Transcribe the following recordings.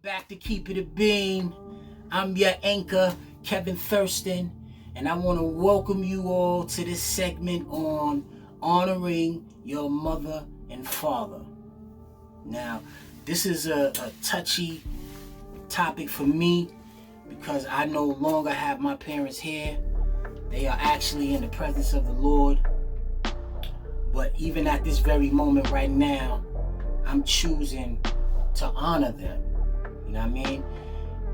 Back to Keep It a Bean. I'm your anchor, Kevin Thurston, and I want to welcome you all to this segment on honoring your mother and father. Now, this is a touchy topic for me because I no longer have my parents here. They are actually in the presence of the Lord. But even at this very moment right now, I'm choosing to honor them. You know what I mean?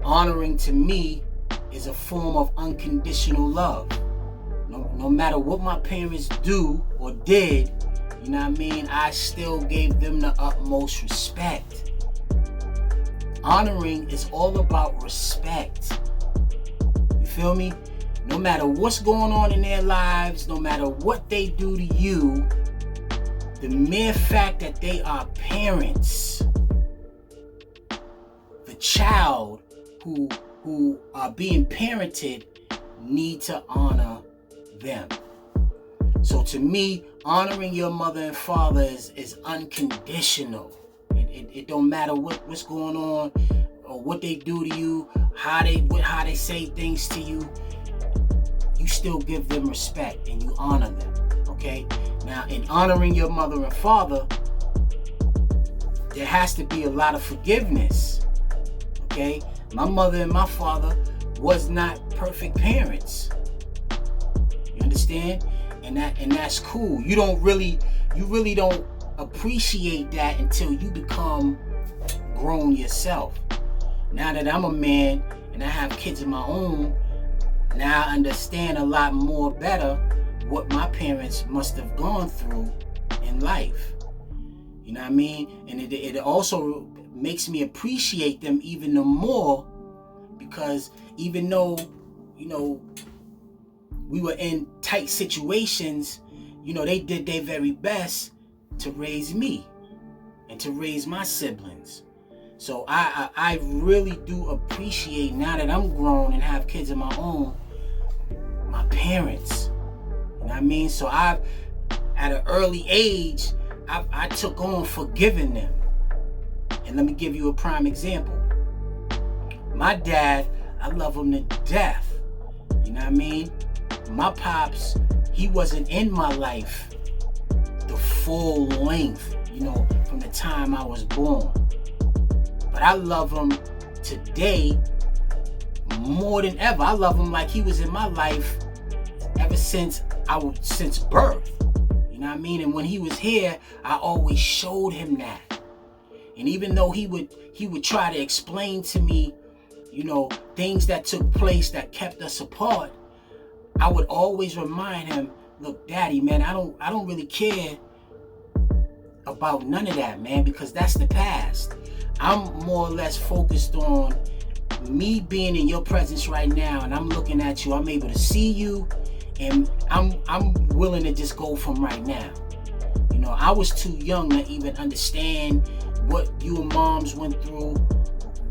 Honoring to me is a form of unconditional love. No matter what my parents do or did, you know what I mean, I still gave them the utmost respect. Honoring is all about respect. You feel me? No matter what's going on in their lives, no matter what they do to you, the mere fact that they are parents, the child who are being parented need to honor them. So to me, honoring your mother and father is unconditional. It don't matter what's going on or what they do to you, how they say things to you. You still give them respect and you honor them. Okay? Now, in honoring your mother and father, there has to be a lot of forgiveness. Okay? My mother and my father was not perfect parents. You understand? And that's cool. You really don't appreciate that until you become grown yourself. Now that I'm a man and I have kids of my own, now I understand a lot more better what my parents must have gone through in life. You know what I mean? And it also makes me appreciate them even more, because even though, you know, we were in tight situations, you know, they did their very best to raise me and to raise my siblings. So I really do appreciate, now that I'm grown and have kids of my own, my parents. You know what I mean? So at an early age, I took on forgiving them. And let me give you a prime example. My dad, I love him to death. You know what I mean? My pops, he wasn't in my life the full length, you know, from the time I was born. But I love him today more than ever. I love him like he was in my life ever since birth. You know what I mean? And when he was here, I always showed him that. And even though he would try to explain to me, you know, things that took place that kept us apart, I would always remind him, look, Daddy, man, I don't really care about none of that, man, because that's the past. I'm more or less focused on me being in your presence right now, and I'm looking at you. I'm able to see you, and I'm willing to just go from right now. You know, I was too young to even understand what you and moms went through,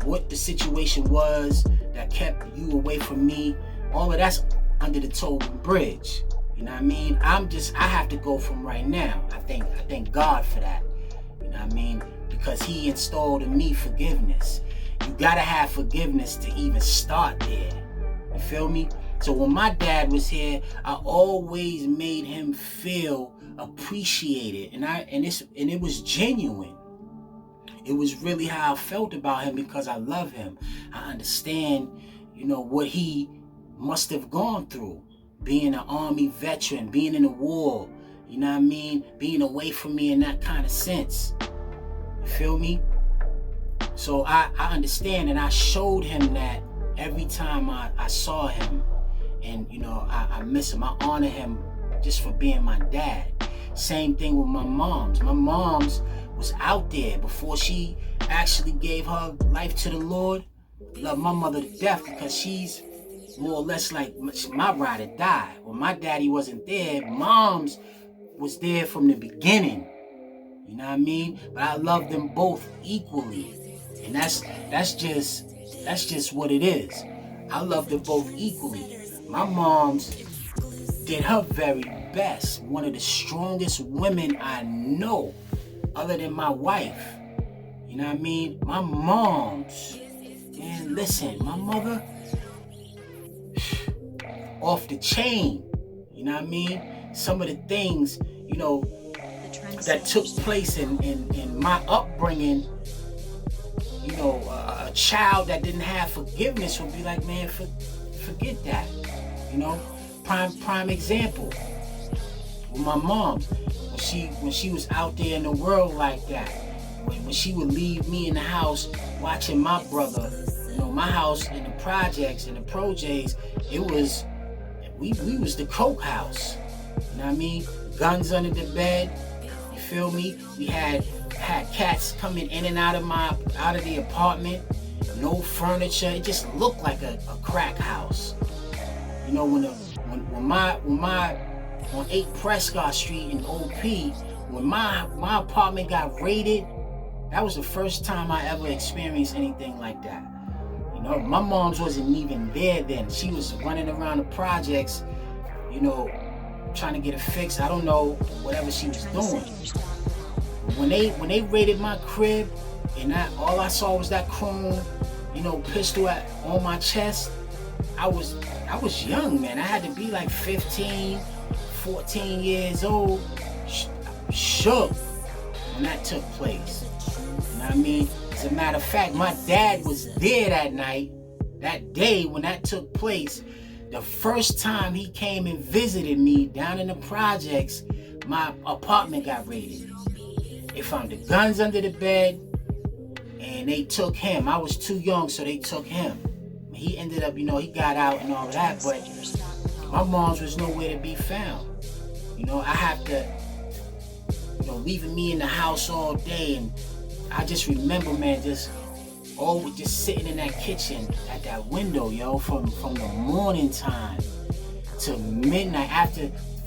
what the situation was that kept you away from me. All of that's under the Tobin Bridge. You know what I mean? I have to go from right now. I thank God for that. You know what I mean? Because he installed in me forgiveness. You gotta have forgiveness to even start there. You feel me? So when my dad was here, I always made him feel appreciated, and it was genuine. It was really how I felt about him, because I love him. I understand, you know, what he must have gone through, being an Army veteran, being in a war, you know what I mean, being away from me in that kind of sense. You feel me? So I understand, and I showed him that every time I saw him. And, I miss him. I honor him just for being my dad. Same thing with my mom's. My mom's was out there before she actually gave her life to the Lord. Love my mother to death because she's more or less like my ride or die. When my daddy wasn't there, mom's was there from the beginning. You know what I mean? But I love them both equally. And that's just what it is. I love them both equally. My mom's did her very best. One of the strongest women I know, other than my wife. You know what I mean? My mom's, man, listen, my mother, off the chain. You know what I mean? Some of the things, that took place in my upbringing, a child that didn't have forgiveness would be like, man, forget that. Prime example with my mom's, when she was out there in the world like that, when she would leave me in the house watching my brother, my house in the projects, in the projects, it was, we was the coke house. You know what I mean? Guns under the bed. You feel me? We had cats coming in and out of the apartment. No furniture. It just looked like a crack house. When my on 8 Prescott Street in OP, when my apartment got raided, that was the first time I ever experienced anything like that. My mom's wasn't even there then. She was running around the projects, trying to get it fixed. I don't know, whatever she was doing. When they raided my crib, and all I saw was that chrome, pistol on my chest, I was young, man. I had to be like 15, 14 years old. Shook when that took place. You know what I mean? As a matter of fact, my dad was there that night, that day when that took place. The first time he came and visited me down in the projects, my apartment got raided. They found the guns under the bed, and they took him. I was too young, so they took him. He ended up, he got out and all of that, but my mom's was nowhere to be found. I have to, leaving me in the house all day, and I just remember, man, just sitting in that kitchen at that window, from the morning time to midnight.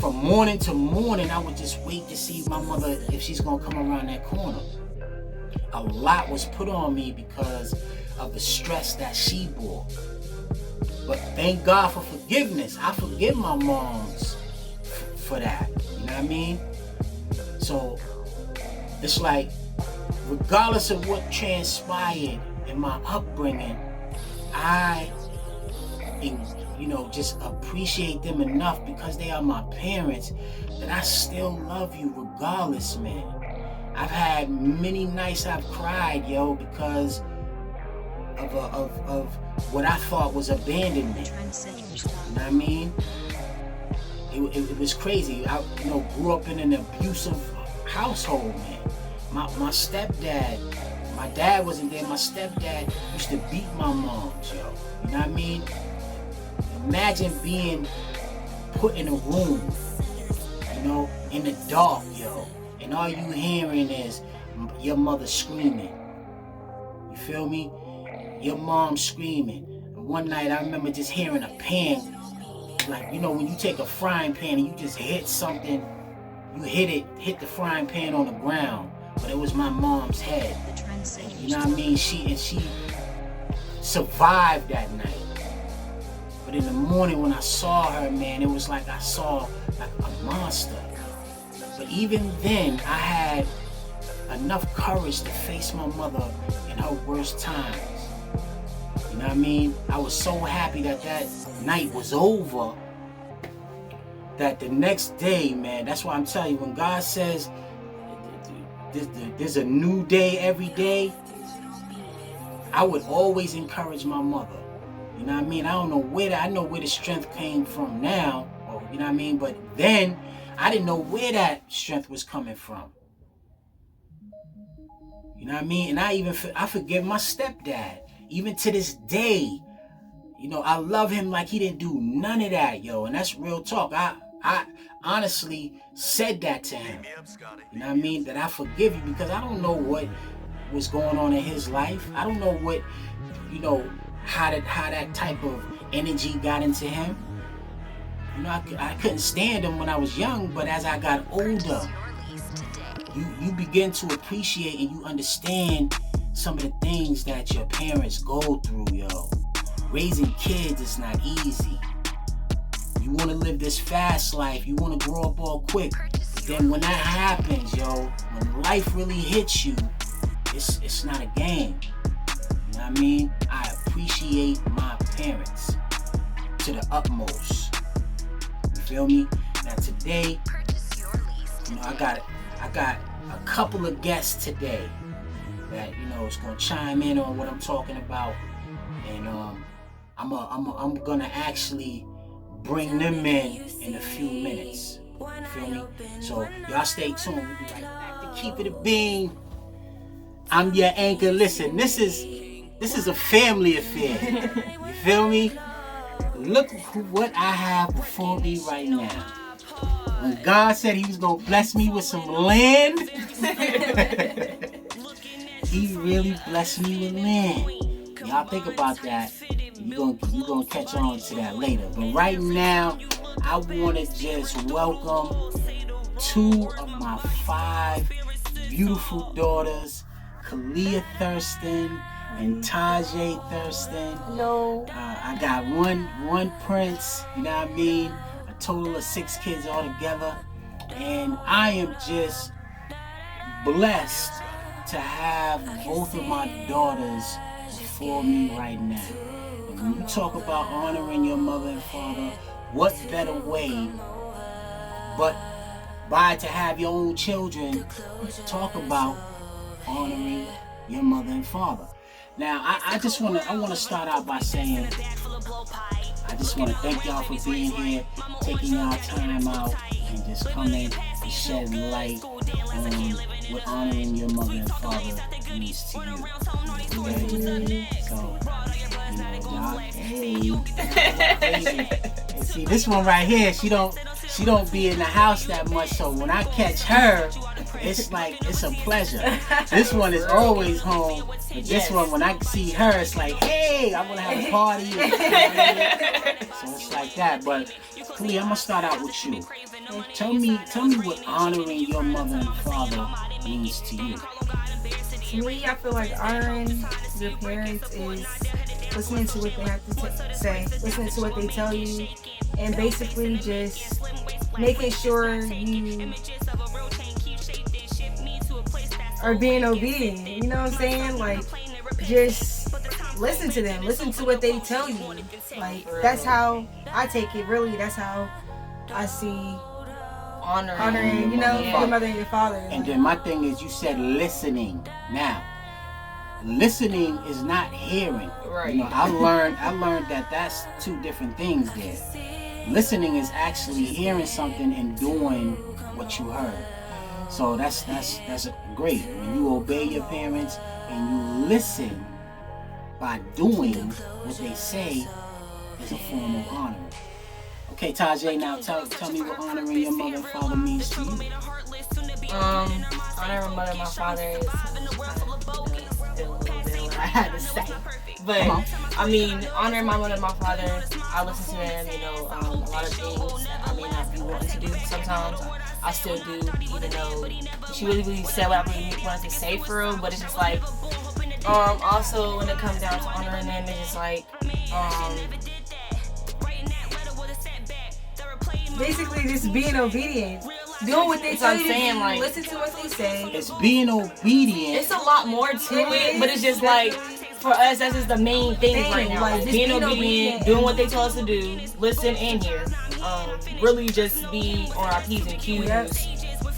From morning to morning, I would just wait to see my mother, if she's gonna come around that corner. A lot was put on me because of the stress that she bore. But thank God for forgiveness. I forgive my moms for that. You know what I mean? So it's like, regardless of what transpired in my upbringing, I, just appreciate them enough because they are my parents, that I still love you regardless, man. I've had many nights I've cried, because of what I thought was abandonment. You know what I mean? It was crazy. I grew up in an abusive household, man. My stepdad, my dad wasn't there. My stepdad used to beat my mom, You know what I mean? Imagine being put in a room, in the dark, and all you hearing is your mother screaming. You feel me? Your mom screaming. And one night I remember just hearing a pan, like, when you take a frying pan and you just hit something, you hit the frying pan on the ground, but it was my mom's head. You know what I mean? She survived that night. But in the morning when I saw her, man, it was like I saw like a monster. But even then, I had enough courage to face my mother in her worst times. You know what I mean? I was so happy that night was over, that the next day, man, that's why I'm telling you, when God says there's a new day every day, I would always encourage my mother. You know what I mean? I don't know I know where the strength came from now, you know what I mean? But then, I didn't know where that strength was coming from. You know what I mean? And I forgive my stepdad. Even to this day, you know, I love him like he didn't do none of that, yo. And that's real talk. I honestly said that to him. You know what I mean? That I forgive you, because I don't know what was going on in his life. I don't know what, you know, how that type of energy got into him. You know, I couldn't stand him when I was young, but as I got older, you begin to appreciate and you understand some of the things that your parents go through, yo. Raising kids is not easy. You want to live this fast life. You want to grow up all quick. But then when that happens, yo, when life really hits you, it's not a game. You know what I mean? I appreciate my parents to the utmost. You feel me? Now today, you know, I got a couple of guests today that, you know, is gonna chime in on what I'm talking about, and I'm gonna actually bring them in a few minutes. You feel me? So y'all stay tuned. We'll be right back to Keep It a Bean. I'm your anchor. Listen, this is a family affair. You feel me? Look what I have before me right now. When God said he was going to bless me with some land, he really blessed me with land. Y'all think about that. You're gonna catch on to that later. But right now, I want to just welcome 2 of my 5 beautiful daughters, Kalia Thurston and Tajay Thurston. Hello. I got one prince, you know what I mean? A total of 6 kids altogether. And I am just blessed to have both of my daughters before me right now. And when you talk about honoring your mother and father, what better way but by to have your own children to talk about honoring your mother and father. Now, I want to start out by saying, I just want to thank y'all for being here, taking y'all time out, and just coming and shed light on what honoring your mother and father means to you. Okay? So, you know, y'all, hey. And see, this one right here, she don't be in the house that much, so when I catch her, it's like, it's a pleasure. This one is always home, but this one, when I see her, it's like, hey, I want to have a party. You know what I mean? So it's like that. But Klee, I'm gonna start out with you. Tell me what honoring your mother and father means to you. To me, I feel like honoring your parents is listening to what they have to say, listening to what they tell you, and basically just making sure you are being obedient. You know what I'm saying? Like, just listen to them. Listen to what they tell you. Like, that's how I take it. Really, that's how I see honoring, you know, your mother and your father. And then my thing is, you said listening. Now, listening is not hearing. Right. You know, I learned that that's 2 different things there. Listening is actually hearing something and doing what you heard. So that's great. When you obey your parents and you listen by doing what they say is a form of honor. Okay, Tajay, now tell me what honoring your mother and father means to you. Honoring my mother and my father is still a little bit what I had to say. But I mean, honoring my mother and my father, I listen to them, you know, a lot of things I may not be wanting to do sometimes. I still do, even though she really said what I really wanted to say for real, but it's just like, also when it comes down to honoring them, it's just like, basically just being obedient. Doing what they tell you to do, like, listen to what they say. It's being obedient. It's a lot more to it, but it's just like, for us, that's just the main thing right now. Like, being obedient, doing what they tell us to do, listen and hear. Really just be on our P's and Q's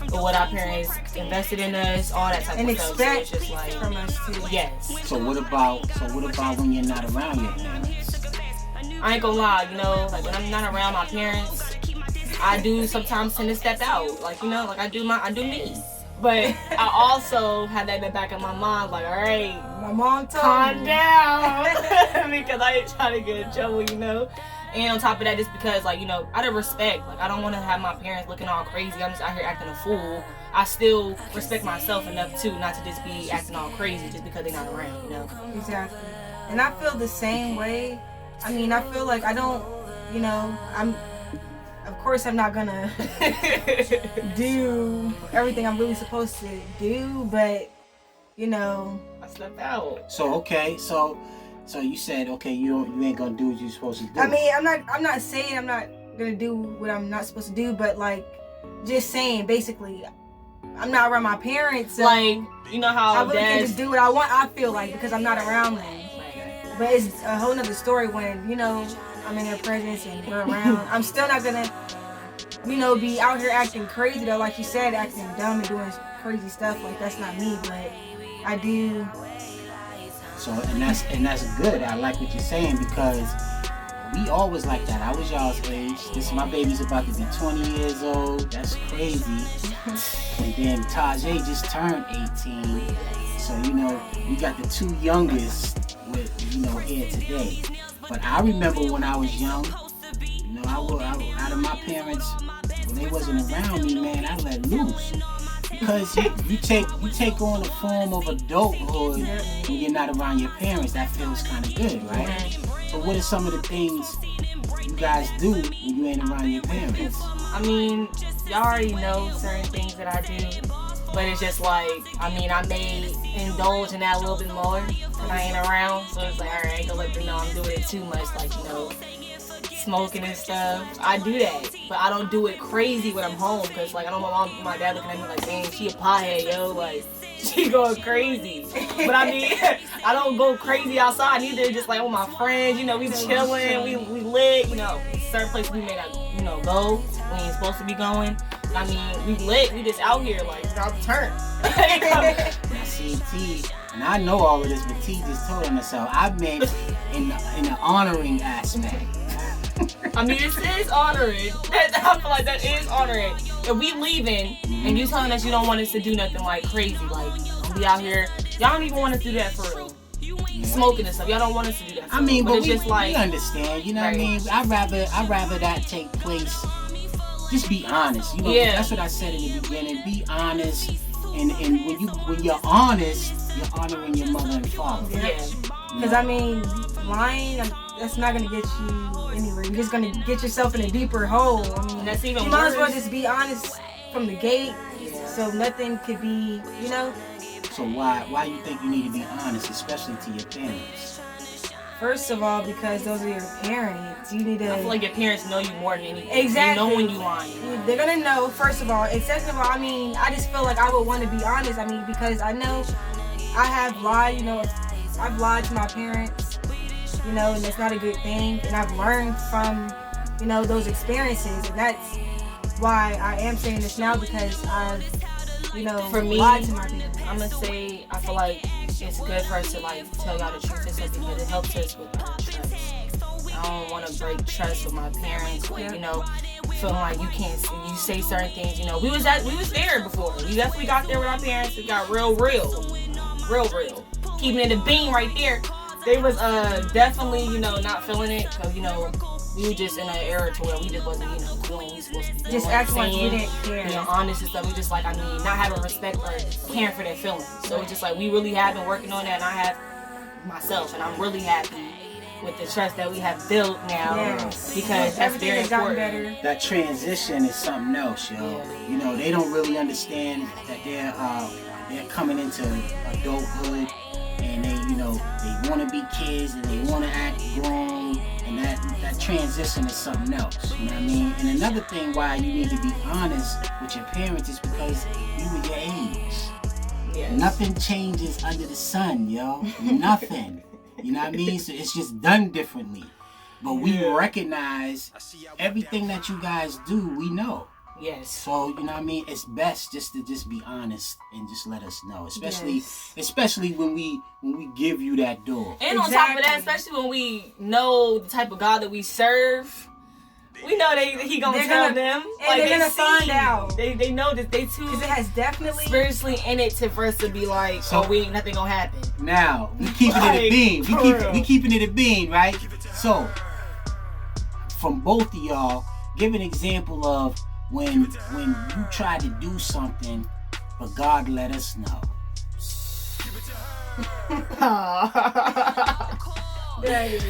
for what our parents invested in us, all that type of stuff. And expect just like, from us too. Yes. So what about when you're not around your parents? I ain't gonna lie, you know, like when I'm not around my parents, I do sometimes tend to step out. Like, you know, like I do me. But I also had that in the back of my mind, like, all right, My mom told calm me. down, because I ain't trying to get in trouble, you know. And on top of that, just because, like, you know, out of respect, like, I don't want to have my parents looking all crazy. I'm just out here acting a fool. I still respect myself enough too, not to just be acting all crazy just because they're not around, you know. Exactly. And I feel the same way. I mean, I feel like I don't, you know, of course I'm not gonna do everything I'm really supposed to do, but, you know. I slept out. So, okay, so you said, okay, you ain't gonna do what you're supposed to do. I mean, I'm not saying I'm not gonna do what I'm not supposed to do, but, like, just saying, basically, I'm not around my parents, so like, you know how I really can just do what I want, I feel like, because I'm not around them. But it's a whole nother story when, you know, I'm in their presence and we're around. I'm still not gonna, you know, be out here acting crazy though, like you said, acting dumb and doing crazy stuff. Like, that's not me, but I do. So, and that's good. I like what you're saying, because we always like that. I was y'all's age. My baby's about to be 20 years old. That's crazy. And then Tajay just turned 18. So, you know, we got the two youngest here today. But I remember when I was young, you know, I out of my parents, when they wasn't around me, man, I let loose. Because you take on the form of adulthood when you're not around your parents. That feels kind of good, right? So what are some of the things you guys do when you ain't around your parents? I mean, y'all already know certain things that I do, but it's just like, I mean, I may indulge in that a little bit more when I ain't around, so it's like, all right, I ain't gonna let them know I'm doing it too much, like, you know, smoking and stuff. I do that, but I don't do it crazy when I'm home, because, like, I don't want my dad looking at me like, dang, she a pothead, yo, like, she going crazy. But I mean, I don't go crazy outside either, just like with my friends, you know, we chilling, we lit, you know, certain places we may not, you know, go, we ain't supposed to be going. I mean, we lit, we just out here, like, it's our turn. I see T, and I know all of this, but T just told on herself. I meant in the honoring aspect. I mean, this is honoring. I feel like that is honoring. If we leaving and you telling us you don't want us to do nothing like crazy, like we out here, y'all don't even want us to do that for real. Yeah. Smoking and stuff, y'all don't want us to do that. For real. But it's just like, we understand, you know what I mean? I'd rather that take place. Just be honest, you know. Yeah. That's what I said in the beginning. Be honest, and when you're honest, you're honoring your mother and father. Yeah. Because I mean, lying, that's not gonna get you anywhere. You're just gonna get yourself in a deeper hole. I mean, that's even worse. You might as well just be honest from the gate, so nothing could be, you know. So why you think you need to be honest, especially to your parents? First of all, because those are your parents. You need to. I feel like your parents know you more than anything. Exactly. They know when you lying. They're gonna know, first of all. And second of all, I mean, I just feel like I would want to be honest. I mean, because I know I have lied. You know, I've lied to my parents. You know, and it's not a good thing. And I've learned from, you know, those experiences, and that's why I am saying this now, because I've, you know, for me, lied to my parents. I'm gonna say I feel like it's good for us to like tell y'all the truth and stuff, because it helps us with our trust. I don't want to break trust with my parents, like, you know, feeling like you say certain things. You know, we was there before. We definitely got there with our parents. It got real. Keeping it a beam right there. They was definitely, you know, not feeling it, because, you know, we were just in an era to where we just wasn't, you know, doing what we supposed to be doing. Just acting like we didn't care. You know, honest and stuff. We just like, I mean, not having respect or caring for their feelings. So it's just like, we really have been working on that, and I have myself, and I'm really happy with the trust that we have built now. Yes. Because that's very important. Better. That transition is something else, yo. Yeah. You know, they don't really understand that they're coming into adulthood, and they want to be kids and they want to act grown, and that transition is something else. You know what I mean? And another thing why you need to be honest with your parents is because you were your age. Yes. Nothing changes under the sun, yo. Nothing. You know what I mean? So it's just done differently. But we recognize everything that you guys do, we know. Yes. So, you know what I mean? It's best just to be honest and just let us know. Especially when we give you that door. And on top of that, especially when we know the type of God that we serve, we know he gonna tell them. And like, they're gonna find out. They know that they too. Because it has definitely spiritually in it for us to be like, so, we ain't nothing gonna happen. Now we keeping it a bean. We keeping it a bean, right? So from both of y'all, give an example of when you try to do something, but God let us know.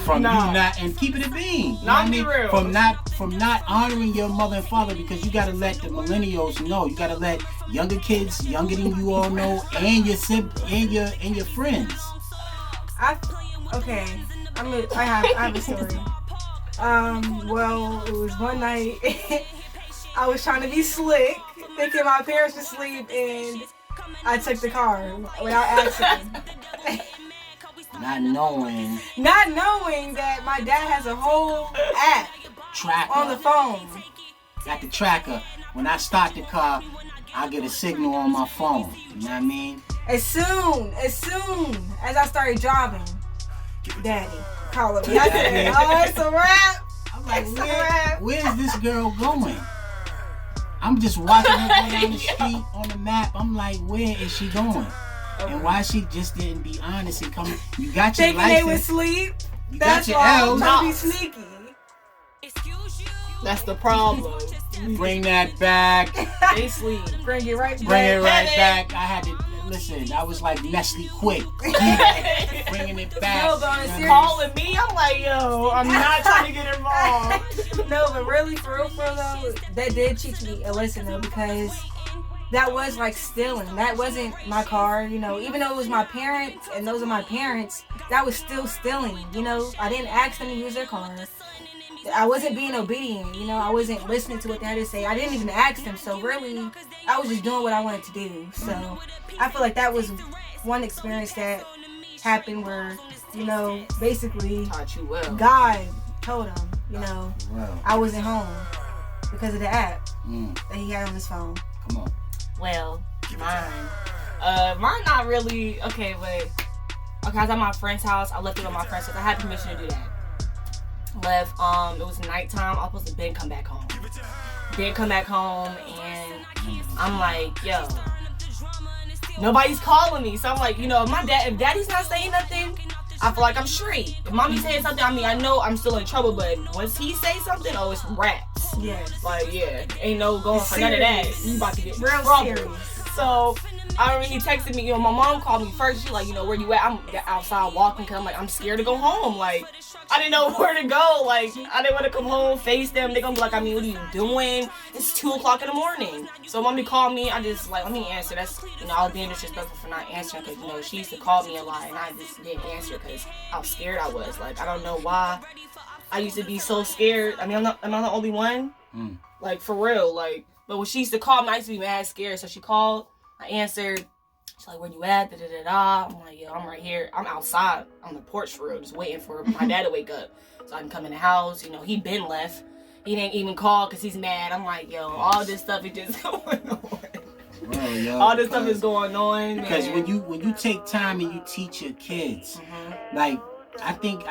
From you not, and keep it a bean. Not be real. From not honoring your mother and father, because you gotta let the millennials know. You gotta let younger kids, younger than you all know, and your and your friends. I have a story. Well, it was one night I was trying to be slick, thinking my parents were asleep, and I took the car without asking. Not knowing that my dad has a whole app tracker on the phone. Got the tracker. When I start the car, I get a signal on my phone. You know what I mean? As soon as I started driving, Daddy calling me. I said, "Oh, it's a wrap." I'm like, where's this girl going? I'm just watching her go down the street on the map. I'm like, where is she going? And why she just didn't be honest and come? You got your thinking license. they would sleep. You That's got your why L. I'm trying to be sneaky. That's the problem. Bring that back. They sleep. Bring it right back. Bring it right back. I had to listen. I was like Nestle Quick, bringing it back. No, but on a serious- calling me, I'm like, yo, I'm not trying to get involved. No, but really, for real though, that did teach me a lesson though, because that was like stealing. That wasn't my car, you know. Even though it was my parents and those are my parents, that was still stealing, you know. I didn't ask them to use their car. I wasn't being obedient, you know. I wasn't listening to what they had to say. I didn't even ask them. So really, I was just doing what I wanted to do. So I feel like that was one experience that happened where, you know, basically Taught you well. God told him, you know, Wow. I wasn't home because of the app Mm. that he had on his phone. Come on. Well, mine not really. Okay, wait. Okay, I was at my friend's house. I left it at my friend's house. I had permission to do that. Left. It was nighttime. I was supposed to then come back home. And I'm like, yo, nobody's calling me. So I'm like, you know, if daddy's not saying nothing, I feel like I'm straight. If mommy's saying something, I mean, I know I'm still in trouble, but once he say something, oh, it's raps. Yes. Like, yeah, ain't no going It's for none of that. serious. You about to get Real trouble. serious. So I remember he texted me, you know, my mom called me first. She like, you know, where you at? I'm outside walking because I'm like, I'm scared to go home. Like, I didn't know where to go. Like, I didn't want to come home, face them. They're going to be like, I mean, what are you doing? It's 2 o'clock in the morning. So mommy called me. I just like, let me answer. That's, you know, I was being disrespectful for not answering because, you know, she used to call me a lot and I just didn't answer because how scared I was. Like, I don't know why I used to be so scared. I mean, am I the only one? Mm. Like, for real. Like, but when she used to call me, I used to be mad scared. So she called. I answered. She's like, where you at? Da, da, da, da. I'm like, yo, I'm right here. I'm outside on the porch for real, just waiting for my dad to wake up so I can come in the house. You know, he been left. He didn't even call because he's mad. I'm like, yo, all this stuff is just going on. Well, yo, All this stuff is going on. Because man. when you take time and you teach your kids, like I think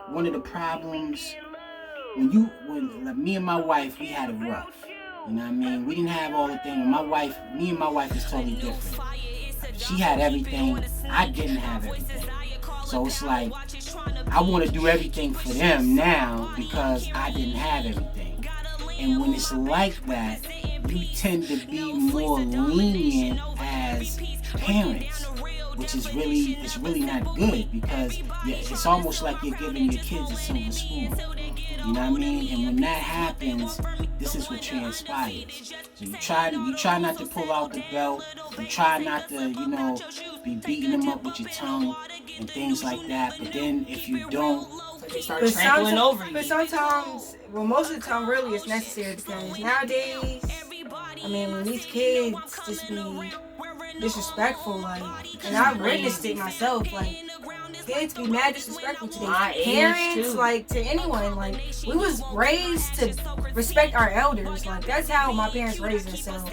one of the problems when like, me and my wife, we had it rough. You know what I mean? We didn't have all the things. Me and my wife is totally different. She had everything. I didn't have everything. So it's like, I want to do everything for them now because I didn't have everything. And when it's like that, you tend to be more lenient as parents, which is really not good because it's almost like you're giving your kids a silver spoon. You know what I mean? And when that happens, this is what transpires. So you try not to pull out the belt. You try not to, you know, be beating them up with your tongue and things like that. But then if you don't, they start trampling over you. But sometimes, well, most of the time, really, it's necessary because nowadays, I mean, when these kids just be disrespectful, like, and I witnessed it myself, like, kids be mad disrespectful to their parents, like, to anyone. Like, we was raised to respect our elders. Like, that's how my parents raised us. So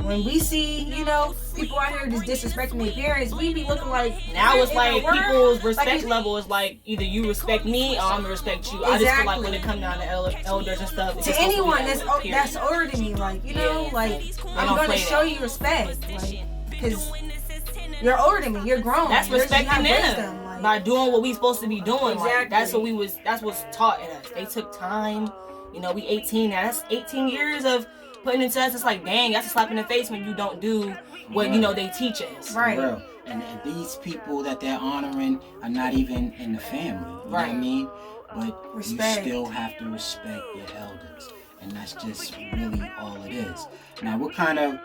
when we see, you know, people out here just disrespecting their parents, we be looking like now it's in like the world? people's respect Like, level is like either you respect me or I'm gonna respect you. I just feel like when it comes down to elders and stuff, it's to just supposed anyone be that way, that's older than me, like, you know, Yeah. like, I'm don't gonna play show that. you respect, like, because you're older than me, you're grown. That's respecting you have them wisdom, like, by doing what we supposed to be doing. Exactly. Like, that's what's taught in us. They took time. You know, we 18 now. That's 18 years of putting into us. It's like, dang, that's a slap in the face when you don't do what, you know, they teach us. Right. Real. And these people that they're honoring are not even in the family. You know what I mean? But Respect. you still have to respect your elders. And that's just really all it is. Now, what kind of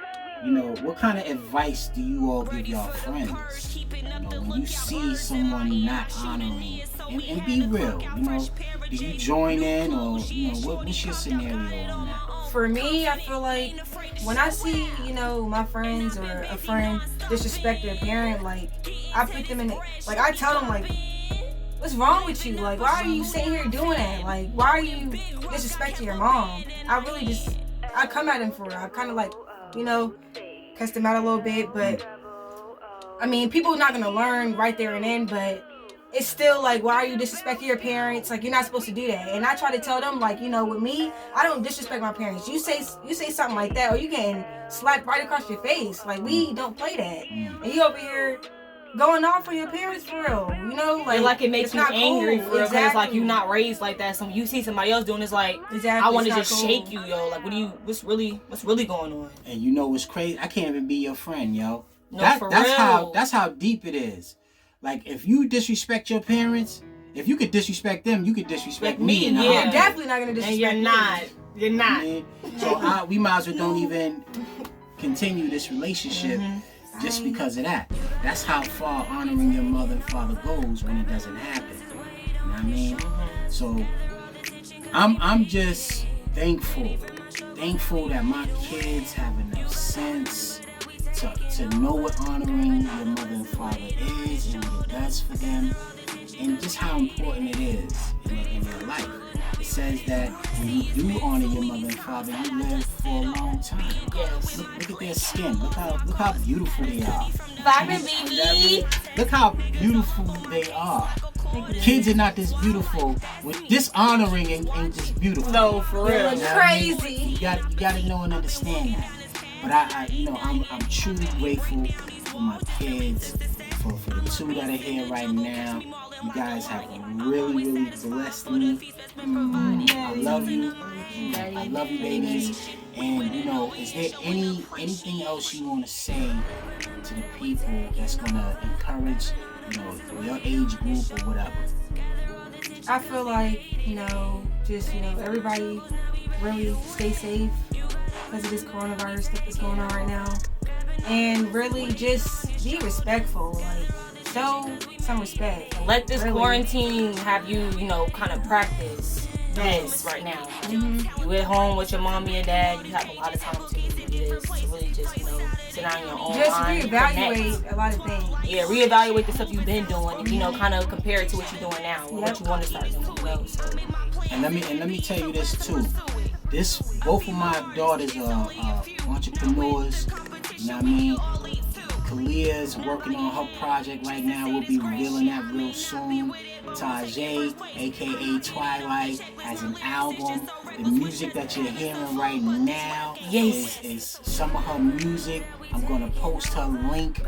advice do you all give y'all friends? You know, when you see someone not honoring, and be real, you know, do you join in, or, you know, what's your scenario on that? For me, I feel like when I see, you know, my friends or a friend disrespect their parent, like, I put them in it, like, I tell them, like, what's wrong with you? Like, why are you sitting here doing that? Like, why are you disrespecting your mom? I come at them for it. I kind of, like, you know, cuss them out a little bit, but I mean, people are not gonna learn right there and then, but it's still like, why are you disrespecting your parents? Like, you're not supposed to do that. And I try to tell them, like, you know, with me, I don't disrespect my parents. You say something like that, or you getting slapped right across your face. Like, we don't play that. And you over here going off on your parents for real, you know, Like it makes you angry cool. for real, because like you not raised like that. So when you see somebody else doing, it's like, I want to just shake you, yo. Like, what's really going on? And you know what's crazy? I can't even be your friend, yo. No, That's how deep it is. Like, if you disrespect your parents, if you could disrespect them, you could disrespect me. Yeah, you're definitely not gonna disrespect and you're me. not. You're not. I mean, so we might as well don't even continue this relationship. Just because of that. That's how far honoring your mother and father goes when it doesn't happen. You know what I mean? So I'm just thankful that my kids have enough sense to know what honoring your mother and father is and what it does for them, and just how important it is in their life. It says that when you do honor your mother and father, you live for a long time. Yes. Look at their skin. Look how beautiful they are. Vibrant, baby. Look how beautiful they are. Kids are not this beautiful with dishonoring and just beautiful. No, for real. You're crazy. You gotta know and understand that. But I'm truly grateful for my kids, for the two that are here right now. You guys have really, really blessed me. I love you. I love you, babies. And, you know, is there anything else you want to say to the people that's gonna encourage, you know, your age group or whatever? I feel like, you know, just, you know, everybody really stay safe because of this coronavirus stuff that's going on right now. And really just be respectful. Like, show some respect. Let this Really. quarantine have you, you know, kind of practice this right now. You at home with your mom and your dad, you have a lot of time to do this, to really just, you know, sit down in your own Just mind, reevaluate connect. a lot of things. Yeah, reevaluate the stuff you've been doing and, you know, kind of compare it to what you're doing now or what you want to start doing, you know, so. And let me tell you this too. Both of my daughters are entrepreneurs. You know what I mean? Kalia's working on her project right now. We'll be revealing that real soon. Tajay, aka Twilight, has an album. The music that you're hearing right now is some of her music. I'm gonna post her link.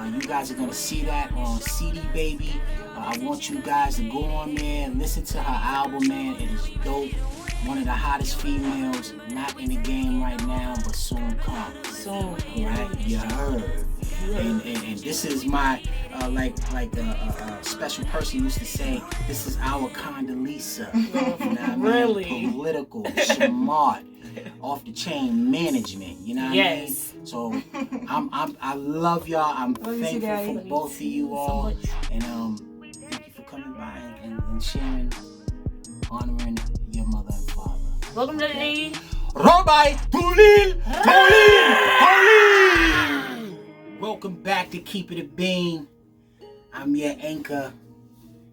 You guys are gonna see that on CD Baby. I want you guys to go on there and listen to her album, man. It is dope. One of the hottest females, not in the game right now, but soon come. Soon. Right? You heard. And this is my, like a special person used to say, this is our Condoleezza. You know what I mean? Really? Political, smart, off the chain management. You know what I mean? So I love y'all. I'm thankful for both of you all. And thank you for coming by and sharing, honoring your mother and father. Welcome to the day. Robai Tulil! Welcome back to Keep It a Bean. I'm your anchor,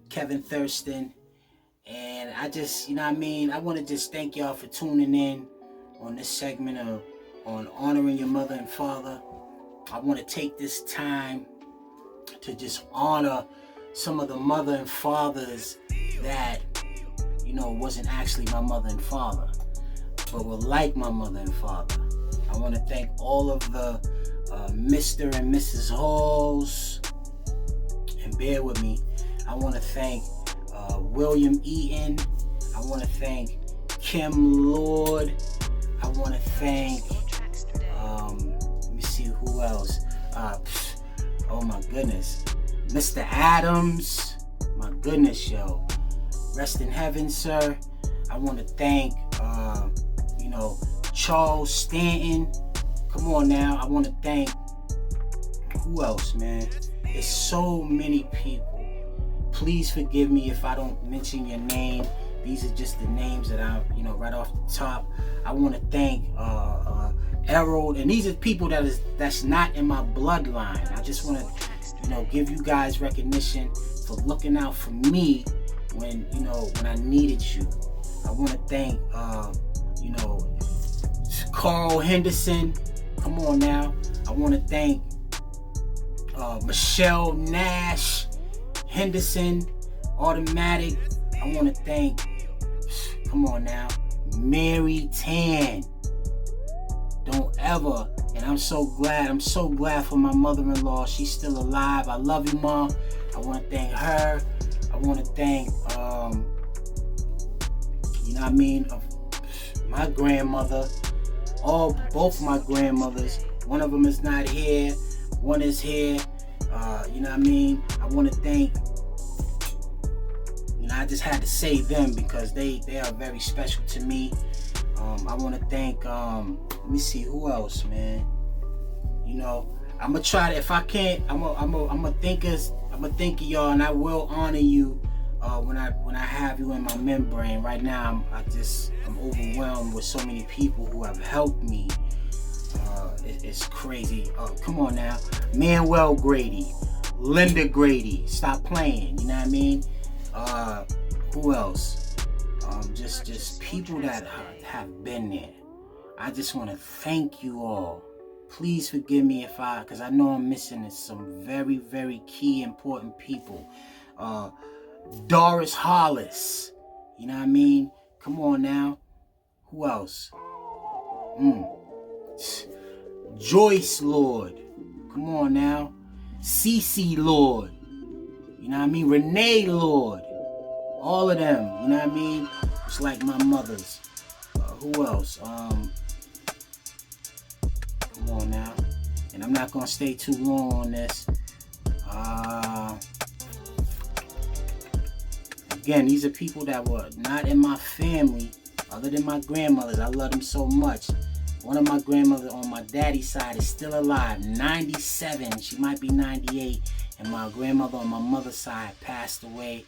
Kevin Thurston. And I just, you know what I mean? I want to just thank y'all for tuning in on this segment of on honoring your mother and father, I want to take this time to just honor some of the mother and fathers that, wasn't actually my mother and father, but were like my mother and father. I want to thank all of the Mr. and Mrs. Halls, and bear with me, I want to thank William Eaton. I want to thank Kim Lord. I want to thank, let me see who else. Oh my goodness. Mr. Adams. My goodness, yo. Rest in heaven, sir. I want to thank, Charles Stanton. Come on now. I want to thank, who else, man? It's so many people. Please forgive me if I don't mention your name. These are just the names that I, right off the top. I want to thank Errol, and these are people that's not in my bloodline. I just want to, give you guys recognition for looking out for me when I needed you. I want to thank, Carl Henderson. Come on now. I want to thank Michelle Nash Henderson, Automatic. I want to thank, come on now, Mary Tan. Don't ever, and I'm so glad for my mother-in-law. She's still alive. I love you, Mom. I want to thank her. I want to thank, my grandmother. Both my grandmothers. One of them is not here. One is here. I want to thank, I just had to say them because they are very special to me. I want to thank, let me see who else, man. I'm gonna try to, if I can't, I'm gonna think of y'all, and I will honor you when I have you in my membrane. Right now, I'm overwhelmed with so many people who have helped me. It's crazy. Come on now, Manuel Grady, Linda Grady, stop playing. You know what I mean? Who else? Just people that have been there. I just want to thank you all. Please forgive me because I know I'm missing some very, very key, important people. Doris Hollis, you know what I mean? Come on now. Who else? Joyce Lord, come on now. Cece Lord, you know what I mean? Renee Lord, all of them, you know what I mean? It's like my mothers. Who else? Come on now. And I'm not gonna stay too long on this. Again, these are people that were not in my family, other than my grandmothers. I love them so much. One of my grandmothers on my daddy's side is still alive, 97. She might be 98. And my grandmother on my mother's side passed away.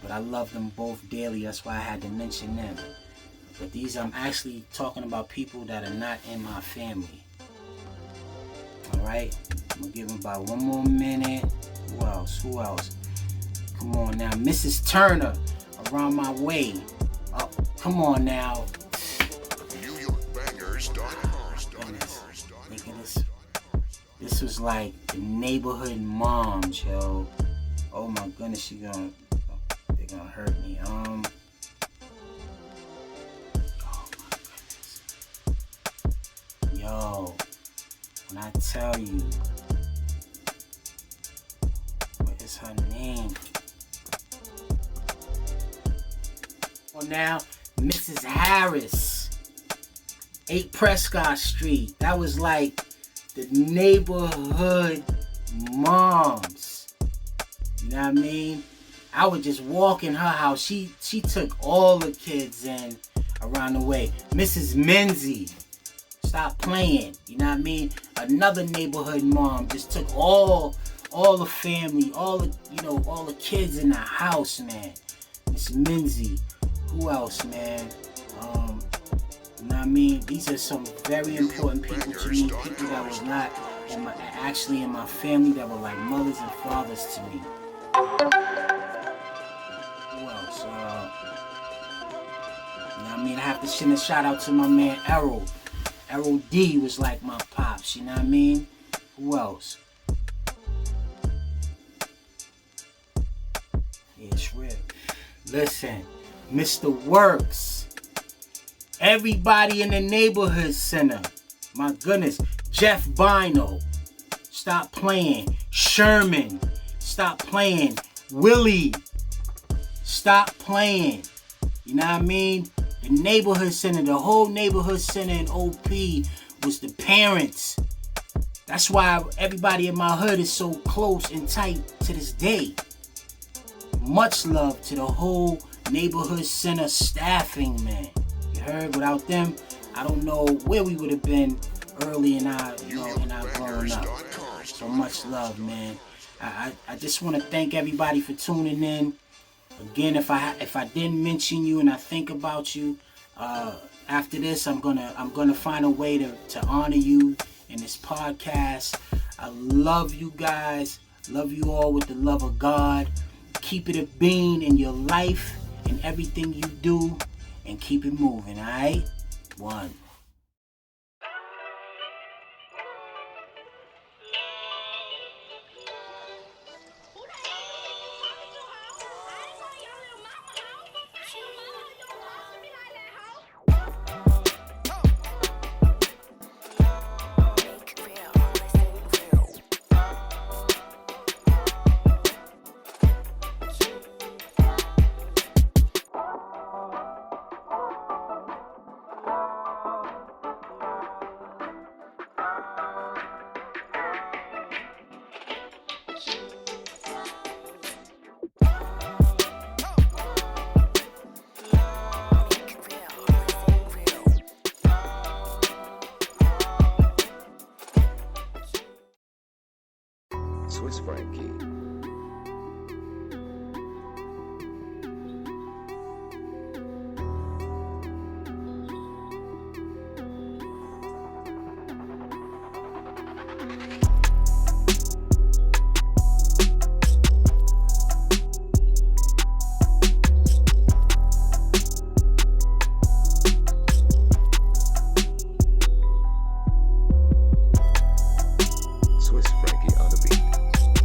But I love them both dearly. That's why I had to mention them. But I'm actually talking about people that are not in my family. Alright? I'm going to give them about one more minute. Who else? Come on now. Mrs. Turner, around my way. Come on now. This was like the neighborhood moms, yo. Oh my goodness, they're gonna hurt me. Oh my goodness. Yo, when I tell you, what is her name? Oh, now, Mrs. Harris, 8 Prescott Street. That was like the neighborhood moms. You know what I mean? I would just walk in her house. She took all the kids in around the way. Mrs. Menzie, stop playing. You know what I mean? Another neighborhood mom just took all the family, all the kids in the house, man. Miss Menzie. Who else, man? You know what I mean? These are some very important people to me. People that was not actually in my family, that were like mothers and fathers to me. Who else? You know what I mean? I have to send a shout out to my man Errol. Errol D was like my pops, you know what I mean? Who else? Yeah, it's real. Listen, Mr. Works. Everybody in the neighborhood center. My goodness. Jeff Bino. Stop playing. Sherman. Stop playing. Willie. Stop playing. You know what I mean? The neighborhood center, the whole neighborhood center in OP was the parents. That's why everybody in my hood is so close and tight to this day. Much love to the whole neighborhood center staffing, man. You heard? Without them, I don't know where we would have been early in our growing up. So much love, man. I just want to thank everybody for tuning in. Again, if I didn't mention you and I think about you, after this, I'm gonna find a way to honor you in this podcast. I love you guys. Love you all with the love of God. Keep it a bean in your life and everything you do, and keep it moving. All right, 1. Swiss Frankie. Swiss Frankie.